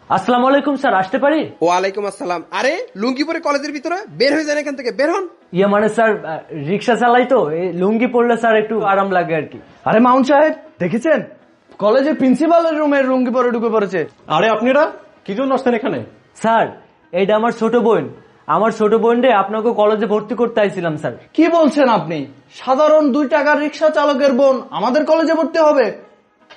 আসসালামু আলাইকুম স্যার, আসতে পারি? ওয়ালাইকুম আসসালাম। আরে লুঙ্গি পরে কলেজের ভিতরে বের হয়ে যান এখান থেকে, বের হন। মানে স্যার, রিক্সা চালাই তো এই লুঙ্গি পরলে স্যার একটু আরাম লাগে আর কি। আরে মাউন্ট সাহেব, দেখেছেন কলেজের প্রিন্সিপালের রুমের লুঙ্গি পরে ঢুকে পড়েছে। আরে আপনারা কি জন্য আসছেন এখানে? স্যার, এইটা আমার ছোট বোন। আমার ছোট বোন রে আপনাকে কলেজে ভর্তি করতে আইছিলাম স্যার। কি বলছেন আপনি? সাধারণ 2 টাকার রিক্সা চালকের বোন আমাদের কলেজে ভর্তি হবে?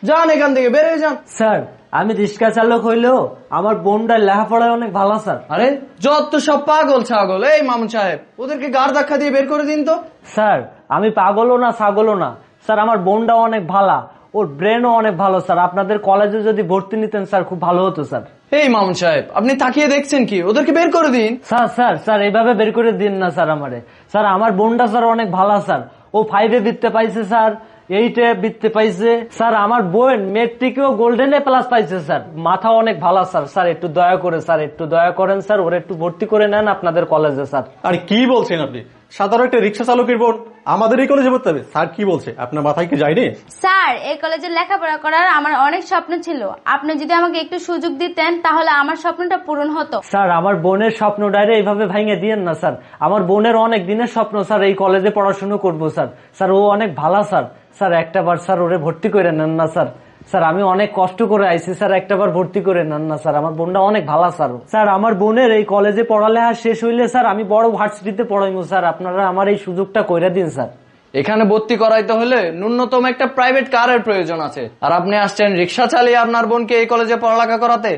যান এখান থেকে, বের হয়ে যান। স্যার, আমি রিক্সা চালক হইলেও আমার বোনটা লেখাপড়ায় অনেক ভালো স্যার। আরে যত সব পাগল ছাগল। এই মামুন সাহেব, ওদেরকে গাড় ধাক্কা দিয়ে বের করে দিন তো। স্যার, আমি পাগলও না ছাগলও না স্যার, আমার বোনটাও অনেক ভালো, ওর ব্রেনও অনেক ভালো স্যার। আপনাদের কলেজে যদি ভর্তি নিতেন স্যার খুব ভালো হতো স্যার। এই মামুন সাহেব, আপনি তাকিয়ে দেখছেন কি? ওদেরকে বের করে দিন। স্যার স্যার স্যার এইভাবে বের করে দিন না স্যার আমারে। স্যার, আমার বোনটা স্যার অনেক ভালো স্যার। ও 5-এ বৃত্তে পাইছে স্যার, 8-এ বৃত্তে পাইছে স্যার। আমার বোন মেট্রিকেও গোল্ডেন প্লাস পাইছে স্যার। মাথা অনেক ভালো স্যার। স্যার একটু দয়া করে স্যার, একটু দয়া করেন স্যার, ওরা একটু ভর্তি করে নেন আপনাদের কলেজে স্যার। আরে কি বলছেন আপনি? সাধারণ একটা রিক্সা চালকের বোন আমাদের এই কলেজে পড়তে হবে? স্যার কি বলছে, আপনার মাথায় কি যায়নি? স্যার, এই কলেজে লেখাপড়া করার আমার অনেক স্বপ্ন ছিল। আপনি যদি আমাকে একটু সুযোগ দিতেন তাহলে আমার স্বপ্নটা পূরণ হতো। স্যার, আমার বোনের স্বপ্নটারে এইভাবে ভাঙে দিয়েন না স্যার। আমার বোনের অনেক দিনের স্বপ্ন স্যার এই কলেজে পড়াশোনা করবো স্যার। স্যার, ও অনেক ভালো স্যার। স্যার, একটাবার স্যার ওরে ভর্তি করে নেন না স্যার। স্যার, আমি অনেক কষ্ট করে আইছি স্যার, একটাবার ভর্তি করে নেন না স্যার। আমার বোনটা অনেক ভালো স্যার। স্যার, আমার বোনের এই কলেজে পড়ালেখা শেষ হইলে স্যার আমি বড় ভার্সিটিতে পড়াইবো স্যার। আপনারা আমার এই সুযোগটা কইরা দিন স্যার। এখানে ভর্তি করাইতে হলে ন্যূনতম একটা প্রাইভেট কারের প্রয়োজন আছে, আর আপনি আসছেন রিক্সা চালিয়ে আপনার বোনকে এই কলেজে পড়ালেখা করাতে?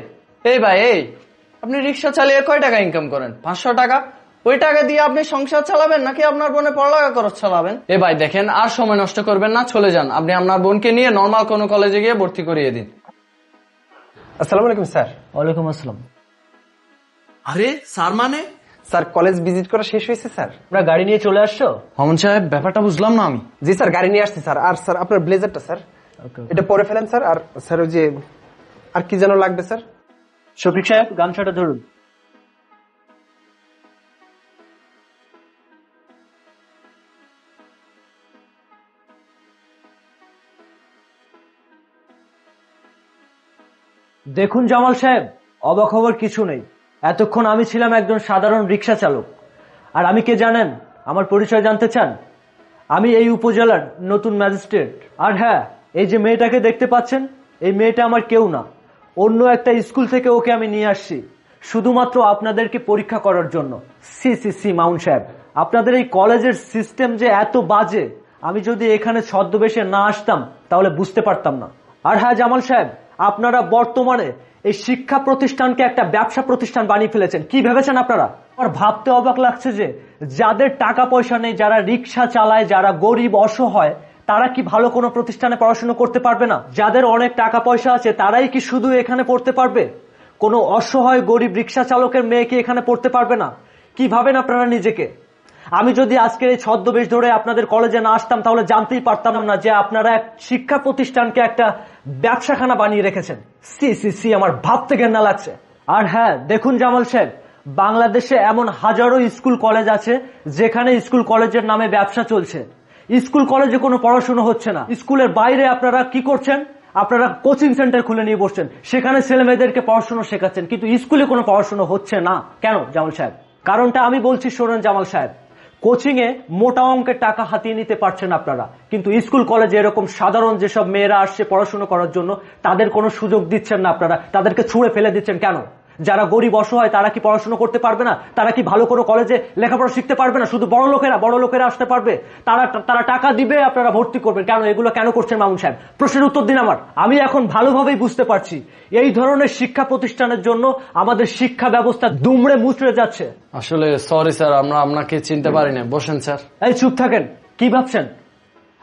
এই ভাই, এই আপনি রিক্সা চালিয়ে কয় টাকা ইনকাম করেন? 500 টাকা? ওই টাকা দিয়ে আপনি সংসার চালাবেন নাকি আপনার বোনের পড়ালেখা খরচ চালাবেন? এ ভাই দেখেন, আর সময় নষ্ট করবেন না, চলে যান। আপনি আপনার বোনকে নিয়ে নর্মাল কোনো কলেজে গিয়ে ভর্তি করিয়ে দিন। আসসালামু আলাইকুম স্যার। ওয়ালাইকুম আসসালাম। আরে স্যার মানে? স্যার, কলেজ ভিজিট করা শেষ হয়েছে স্যার। তোমরা গাড়ি নিয়ে চলে আসছো? মামুন সাহেব, ব্যাপারটা বুঝলাম না আমি। জি স্যার, গাড়ি নিয়ে আসছি স্যার। আর স্যার আপনার ব্লেজারটা স্যার, এটা পরে ফেলেন স্যার। আর স্যার ওই যে আর কি যেন লাগবে স্যার। শফিক সাহেব, গামছাটা ধরুন। দেখুন জামাল সাহেব, অবাক হবার কিছু নেই। এতক্ষণ আমি ছিলাম একজন সাধারণ রিক্সা চালক। আর আমি কে জানেন? আমার পরিচয় জানতে চান? আমি এই উপজেলার নতুন ম্যাজিস্ট্রেট। আর হ্যাঁ, এই যে মেয়েটাকে দেখতে পাচ্ছেন, এই মেয়েটা আমার কেউ না, অন্য একটা স্কুল থেকে ওকে আমি নিয়ে আসছি শুধুমাত্র আপনাদেরকে পরীক্ষা করার জন্য। সি সি সি মাউন্ট সাহেব, আপনাদের এই কলেজের সিস্টেম যে এত বাজে, আমি যদি এখানে ছদ্মবেশে না আসতাম তাহলে বুঝতে পারতাম না। আর হ্যাঁ জামাল সাহেব, আপনারা বর্তমানে এই শিক্ষা প্রতিষ্ঠানকে একটা ব্যবসা প্রতিষ্ঠান বানিয়ে ফেলেছেন। কি ভেবেছেন আপনারা? আমার ভাবতে অবাক লাগছে যে যাদের টাকা পয়সা নেই, যারা রিক্সা চালায়, যারা গরিব অসহায়, তারা কি ভালো কোনো প্রতিষ্ঠানে পড়াশোনা করতে পারবে না? যাদের অনেক টাকা পয়সা আছে তারাই কি শুধু এখানে পড়তে পারবে? কোনো অসহায় গরিব রিক্সা চালকের মেয়ে কি এখানে পড়তে পারবে না? কি ভাবেন আপনারা নিজেকে? আমি যদি আজকের এই ছদ্মবেশ ধরে আপনাদের কলেজে না আসতাম তাহলে জানতেই পারতাম না যে আপনারা এক শিক্ষা প্রতিষ্ঠানকে একটা ব্যবসাখানা বানিয়ে রেখেছেন। সি সি সি, আমার ভাবতে ঘেন্না লাগছে। আর হ্যাঁ দেখুন জামাল সাহেব, বাংলাদেশে এমন হাজারো স্কুল কলেজ আছে যেখানে স্কুল কলেজের নামে ব্যবসা চলছে। স্কুল কলেজে কোনো পড়াশোনা হচ্ছে না। স্কুলের বাইরে আপনারা কি করছেন? আপনারা কোচিং সেন্টার খুলে নিয়ে বসছেন, সেখানে ছেলে মেয়েদেরকে পড়াশোনা শেখাচ্ছেন, কিন্তু স্কুলে কোনো পড়াশোনা হচ্ছে না। কেন জামাল সাহেব? কারণটা আমি বলছি, শোনেন জামাল সাহেব। কোচিং এ মোটা অঙ্কের টাকা হাতিয়ে নিতে পারছেন আপনারা, কিন্তু স্কুল কলেজে এরকম সাধারণ যেসব মেয়েরা আসছে পড়াশোনা করার জন্য তাদের কোনো সুযোগ দিচ্ছেন না আপনারা, তাদেরকে ছুঁড়ে ফেলে দিচ্ছেন। কেন? যারা গরিব অসহায় তারা কি পড়াশোনা করতে পারবে না? তারা কি ভালো কোনো কলেজে লেখাপড়া শিখতে পারবে না? শুধু বড় লোকেরা আসতে পারবে, তারা টাকা দিবে, আপনারা ভর্তি করবেন। কেন এগুলো কেন করছেন মামুন সাহেব? প্রশ্নের উত্তর দিন আমার। আমি এখন ভালোভাবেই বুঝতে পারছি এই ধরনের শিক্ষা প্রতিষ্ঠানের জন্য আমাদের শিক্ষা ব্যবস্থা দুমড়ে মুচড়ে যাচ্ছে। আসলে সরি স্যার, আমরা আপনাকে চিনতে পারি না। বসেন স্যার। এই চুপ থাকেন। কি ভাবছেন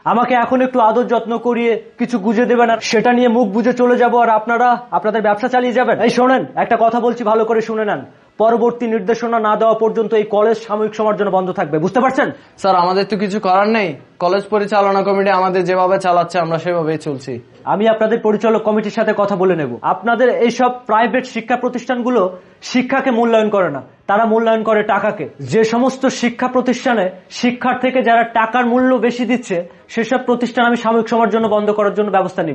আমাকে এখন একটু আদর যত্ন করিয়ে কিছু গুজে দেবেন আর সেটা নিয়ে মুখ বুজে চলে যাব আর আপনারা আপনাদের ব্যবসা চালিয়ে যাবেন? এই শোনেন, একটা কথা বলছি, ভালো করে শুনে নেন। পরবর্তী নির্দেশনা না দেওয়া পর্যন্ত এই কলেজ সাময়িক সময়ের জন্য বন্ধ থাকবে, বুঝতে পারছেন? স্যার, আমাদের তো কিছু করার নেই। কলেজ পরিচালনা কমিটি আমাদের যেভাবে চালাচ্ছে আমরা সেভাবেই চলছি। আমি আপনাদের পরিচালক কমিটির সাথে কথা বলে নেব। আপনাদের এইসব প্রাইভেট শিক্ষা প্রতিষ্ঠানগুলো শিক্ষাকে মূল্যায়ন করে না, তারা মূল্যায়ন করে টাকাকে। যে সমস্ত শিক্ষা প্রতিষ্ঠানে শিক্ষার থেকে যারা টাকার মূল্য বেশি দিচ্ছে সেসব প্রতিষ্ঠান আমি সাময়িক সময়ের জন্য বন্ধ করার জন্য ব্যবস্থা নিব।